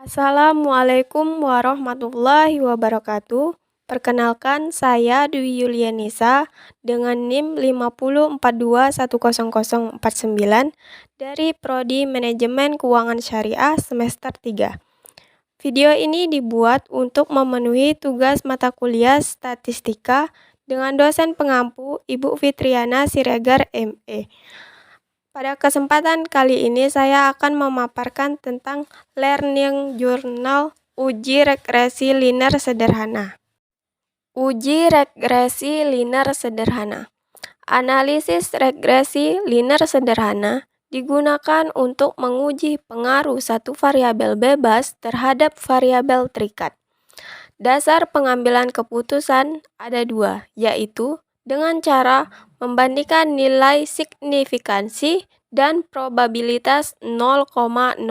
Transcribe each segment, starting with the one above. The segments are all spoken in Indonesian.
Assalamualaikum warahmatullahi wabarakatuh. Perkenalkan, saya Dwi Yulianisa dengan NIM 5042100049 dari Prodi Manajemen Keuangan Syariah semester 3. Video ini dibuat untuk memenuhi tugas mata kuliah Statistika dengan dosen pengampu Ibu Fitriana Siregar, ME. Pada kesempatan kali ini saya akan memaparkan tentang Learning Journal Uji Regresi Linear Sederhana. Uji regresi linear sederhana. Analisis regresi linear sederhana digunakan untuk menguji pengaruh satu variabel bebas terhadap variabel terikat. Dasar pengambilan keputusan ada dua, yaitu dengan cara membandingkan nilai signifikansi dan probabilitas 0,05.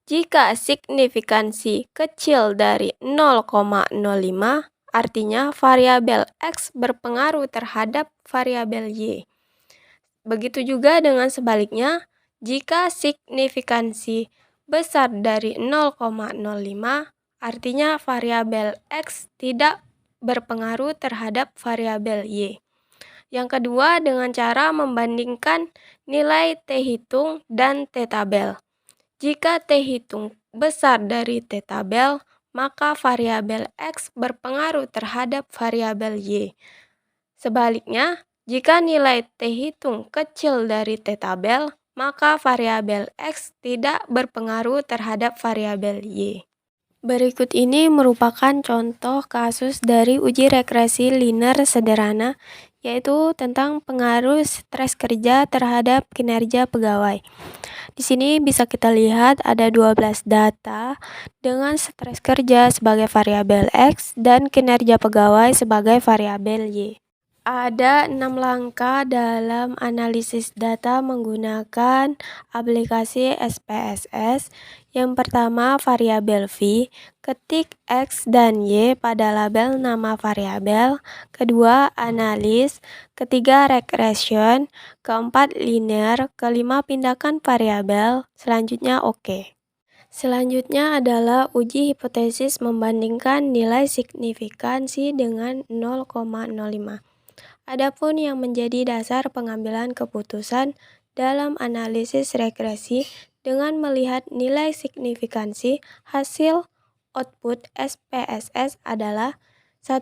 Jika signifikansi kecil dari 0,05, artinya variabel X berpengaruh terhadap variabel Y. Begitu juga dengan sebaliknya, jika signifikansi besar dari 0,05, artinya variabel X tidak berpengaruh terhadap variabel Y. Yang kedua, dengan cara membandingkan nilai T hitung dan T tabel. Jika T hitung besar dari T tabel, maka variabel X berpengaruh terhadap variabel Y. Sebaliknya, jika nilai T hitung kecil dari T tabel, maka variabel X tidak berpengaruh terhadap variabel Y. Berikut ini merupakan contoh kasus dari uji regresi linear sederhana, yaitu tentang pengaruh stres kerja terhadap kinerja pegawai. Di sini bisa kita lihat ada 12 data dengan stres kerja sebagai variabel X dan kinerja pegawai sebagai variabel Y. Ada 6 langkah dalam analisis data menggunakan aplikasi SPSS. Yang pertama, variabel V, ketik X dan Y pada label nama variabel. Kedua, analis. Ketiga, regression. Keempat, linear. Kelima, pindahkan variabel. Selanjutnya, oke. Selanjutnya adalah uji hipotesis membandingkan nilai signifikansi dengan 0,05. Adapun yang menjadi dasar pengambilan keputusan dalam analisis regresi dengan melihat nilai signifikansi hasil output SPSS adalah 1.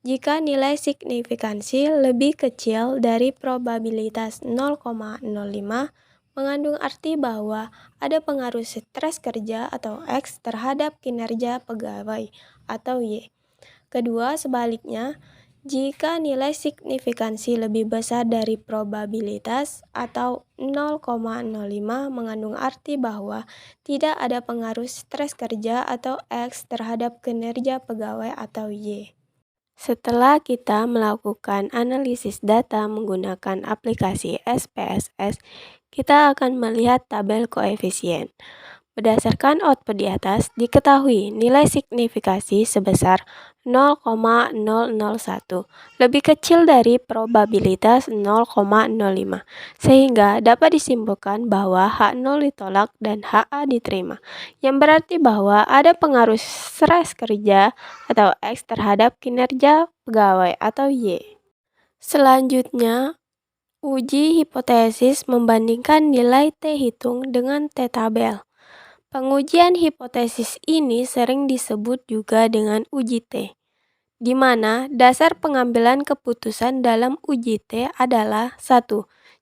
Jika nilai signifikansi lebih kecil dari probabilitas 0,05, mengandung arti bahwa ada pengaruh stres kerja atau X terhadap kinerja pegawai atau Y. Kedua, sebaliknya, jika nilai signifikansi lebih besar dari probabilitas atau 0,05 mengandung arti bahwa tidak ada pengaruh stres kerja atau X terhadap kinerja pegawai atau Y. Setelah kita melakukan analisis data menggunakan aplikasi SPSS, kita akan melihat tabel koefisien. Berdasarkan output di atas, diketahui nilai signifikasi sebesar 0,001, lebih kecil dari probabilitas 0,05, sehingga dapat disimpulkan bahwa H0 ditolak dan HA diterima, yang berarti bahwa ada pengaruh stres kerja atau X terhadap kinerja pegawai atau Y. Selanjutnya, uji hipotesis membandingkan nilai T hitung dengan T tabel. Pengujian hipotesis ini sering disebut juga dengan uji T, di mana dasar pengambilan keputusan dalam uji T adalah 1.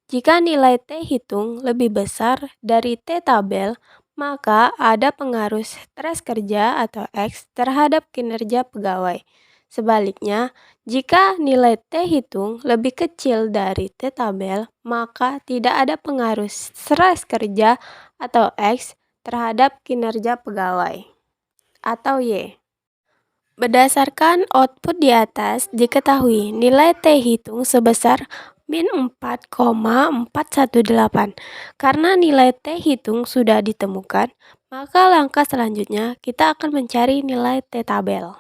Jika nilai T hitung lebih besar dari T tabel, maka ada pengaruh stres kerja atau X terhadap kinerja pegawai. Sebaliknya, jika nilai T hitung lebih kecil dari T tabel, maka tidak ada pengaruh stres kerja atau X terhadap kinerja pegawai atau Y. Berdasarkan output di atas, diketahui nilai T hitung sebesar min 4,418. Karena nilai T hitung sudah ditemukan, maka langkah selanjutnya kita akan mencari nilai T tabel.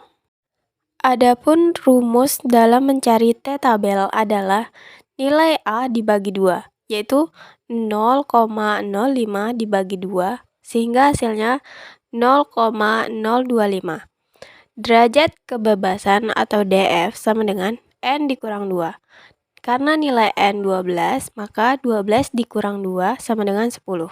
Adapun rumus dalam mencari T tabel adalah nilai A dibagi 2, yaitu 0,05 dibagi 2, sehingga hasilnya 0,025. Derajat kebebasan atau DF sama dengan N dikurang 2. Karena nilai N 12, maka 12 dikurang 2 sama dengan 10.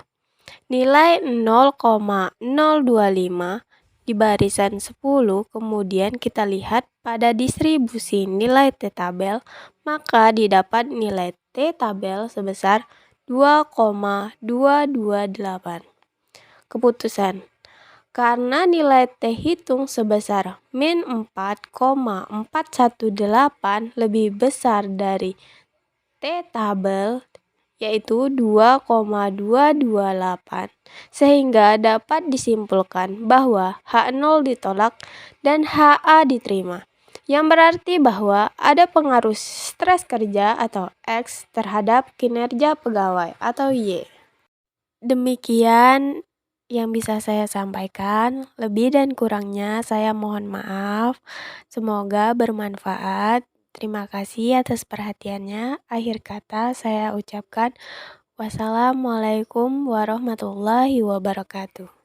Nilai 0,025 di barisan 10, kemudian kita lihat pada distribusi nilai T tabel, maka didapat nilai T tabel sebesar 2,228. Keputusan. Karena nilai T hitung sebesar min 4,418 lebih besar dari T tabel, yaitu 2,228, sehingga dapat disimpulkan bahwa H0 ditolak dan HA diterima, yang berarti bahwa ada pengaruh stres kerja atau X terhadap kinerja pegawai atau Y. Demikian yang bisa saya sampaikan. Lebih dan kurangnya saya mohon maaf. Semoga bermanfaat. Terima kasih atas perhatiannya. Akhir kata saya ucapkan wassalamualaikum warahmatullahi wabarakatuh.